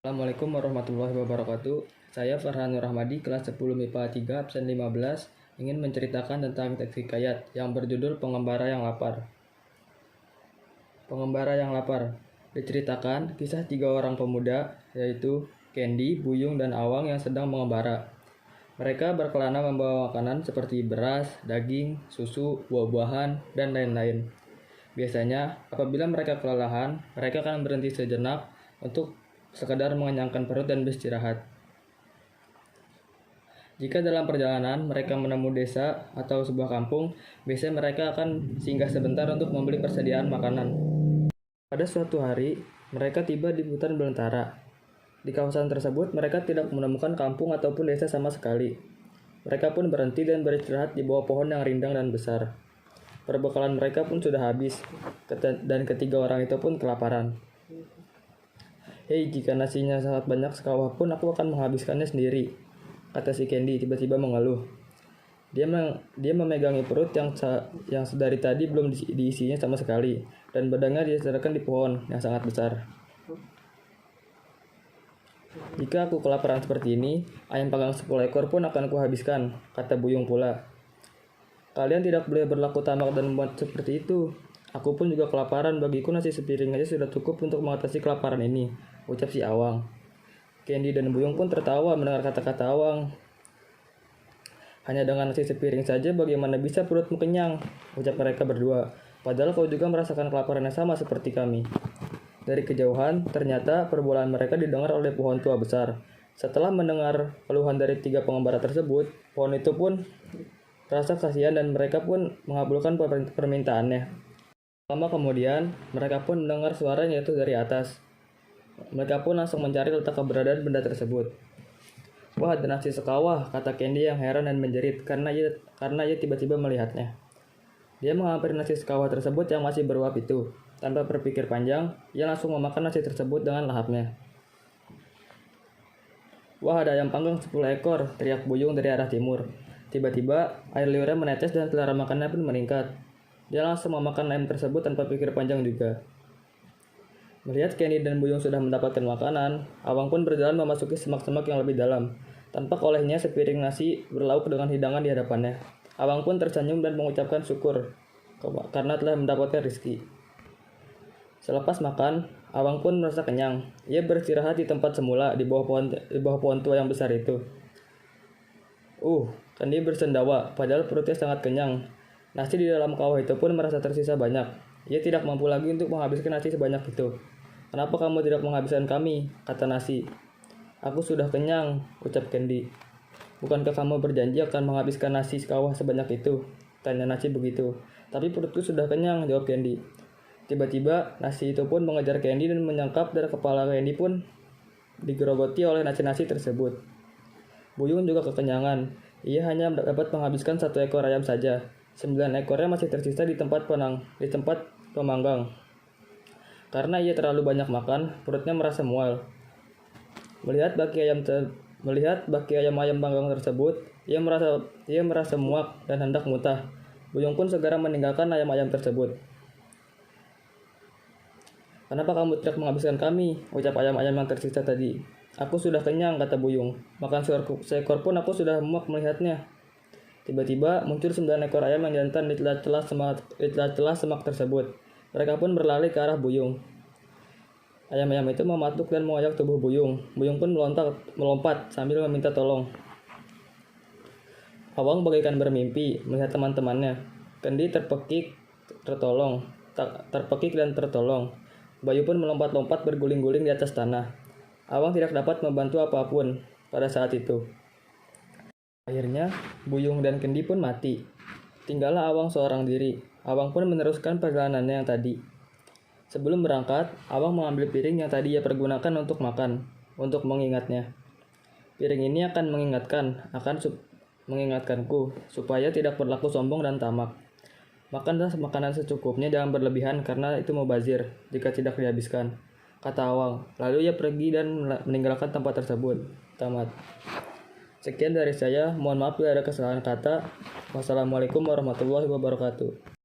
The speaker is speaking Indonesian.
Assalamualaikum warahmatullahi wabarakatuh. Saya Farhan Nur Rahmadi, kelas 10 MIPA 3, absen 15, ingin menceritakan tentang teks hikayat yang berjudul Pengembara yang Lapar. Pengembara yang lapar. Diceritakan kisah 3 orang pemuda, yaitu Candy, Buyung, dan Awang yang sedang mengembara. Mereka berkelana membawa makanan seperti beras, daging, susu, buah-buahan, dan lain-lain. Biasanya, apabila mereka kelelahan, mereka akan berhenti sejenak untuk sekadar mengenyangkan perut dan beristirahat. Jika dalam perjalanan mereka menemui desa atau sebuah kampung, biasanya mereka akan singgah sebentar untuk membeli persediaan makanan. Pada suatu hari, mereka tiba di hutan belantara. Di kawasan tersebut, mereka tidak menemukan kampung ataupun desa sama sekali. Mereka pun berhenti dan beristirahat di bawah pohon yang rindang dan besar. Perbekalan mereka pun sudah habis, dan ketiga orang itu pun kelaparan. "Hei, jika nasinya sangat banyak sekawah pun aku akan menghabiskannya sendiri," kata si Candy tiba-tiba mengeluh. Dia memegangi perut yang dari tadi belum diisinya sama sekali, dan badannya disandarkan di pohon yang sangat besar. "Jika aku kelaparan seperti ini, ayam panggang 10 ekor pun akan kuhabiskan," kata Buyung pula. "Kalian tidak boleh berlaku tamak dan membuat seperti itu. Aku pun juga kelaparan, bagiku nasi sepiring aja sudah cukup untuk mengatasi kelaparan ini," ucap si Awang. Candy dan Buyung pun tertawa mendengar kata-kata Awang. "Hanya dengan nasi sepiring saja bagaimana bisa perutmu kenyang?" ucap mereka berdua. "Padahal kau juga merasakan kelaparan yang sama seperti kami." Dari kejauhan, ternyata perbualan mereka didengar oleh pohon tua besar. Setelah mendengar keluhan dari 3 pengembara tersebut, pohon itu pun rasa kasihan dan mereka pun mengabulkan permintaannya. Lama kemudian, mereka pun mendengar suara yang jatuh dari atas. Mereka pun langsung mencari letak keberadaan benda tersebut. "Wah, ada nasi sekawah," kata Candy yang heran dan menjerit karena ia tiba-tiba melihatnya. Dia menghampiri nasi sekawah tersebut yang masih beruap itu. Tanpa berpikir panjang, ia langsung memakan nasi tersebut dengan lahapnya. "Wah, ada ayam panggang 10 ekor," teriak Buyung dari arah timur. Tiba-tiba, air liurnya menetes dan selera makannya pun meningkat. Dia langsung memakan ayam tersebut tanpa pikir panjang juga. Melihat Candy dan Buyung sudah mendapatkan makanan, Awang pun berjalan memasuki semak-semak yang lebih dalam. Tampak olehnya sepiring nasi berlauk dengan hidangan di hadapannya. Awang pun tersenyum dan mengucapkan syukur karena telah mendapatkan rezeki. Selepas makan, Awang pun merasa kenyang. Ia beristirahat di tempat semula di bawah pohon tua yang besar itu. Candy bersendawa, padahal perutnya sangat kenyang. Nasi di dalam kawah itu pun merasa tersisa banyak. Ia tidak mampu lagi untuk menghabiskan nasi sebanyak itu. "Kenapa kamu tidak menghabiskan kami?" kata nasi. "Aku sudah kenyang," ucap Candy. "Bukankah kamu berjanji akan menghabiskan nasi sekawah sebanyak itu?" tanya nasi begitu. "Tapi perutku sudah kenyang," jawab Candy. Tiba-tiba, nasi itu pun mengejar Candy dan menyangkap dan kepala Candy pun digerogoti oleh nasi-nasi tersebut. Buyung juga kekenyangan. Ia hanya dapat menghabiskan 1 ekor ayam saja. 9 ekornya masih tersisa di tempat pemanggang. Karena ia terlalu banyak makan, perutnya merasa mual. Melihat baki ayam panggang tersebut, ia merasa muak dan hendak muntah. Buyung pun segera meninggalkan ayam-ayam tersebut. "Kenapa kamu tidak menghabiskan kami?" ucap ayam-ayam yang tersisa tadi. "Aku sudah kenyang," kata Buyung. "Makan seekor pun aku sudah muak melihatnya." Tiba-tiba muncul 9 ekor ayam yang jantan di celah semak tersebut. Mereka pun berlari ke arah Buyung. Ayam-ayam itu mematuk dan mengoyak tubuh Buyung. Buyung pun melompat sambil meminta tolong. Awang bagaikan bermimpi melihat teman-temannya. Candy terpekik dan tertolong. Bayu pun melompat-lompat berguling-guling di atas tanah. Awang tidak dapat membantu apapun pada saat itu. Akhirnya, Buyung dan Candy pun mati. Tinggallah Awang seorang diri. Awang pun meneruskan perjalanannya yang tadi. Sebelum berangkat, Awang mengambil piring yang tadi ia pergunakan untuk makan, untuk mengingatnya. "Piring ini akan mengingatkanku supaya tidak berlaku sombong dan tamak. Makanlah makanan secukupnya, jangan berlebihan karena itu mubazir jika tidak dihabiskan," kata Awang. Lalu ia pergi dan meninggalkan tempat tersebut. Tamat. Sekian dari saya, mohon maaf bila ada kesalahan kata. Wassalamualaikum warahmatullahi wabarakatuh.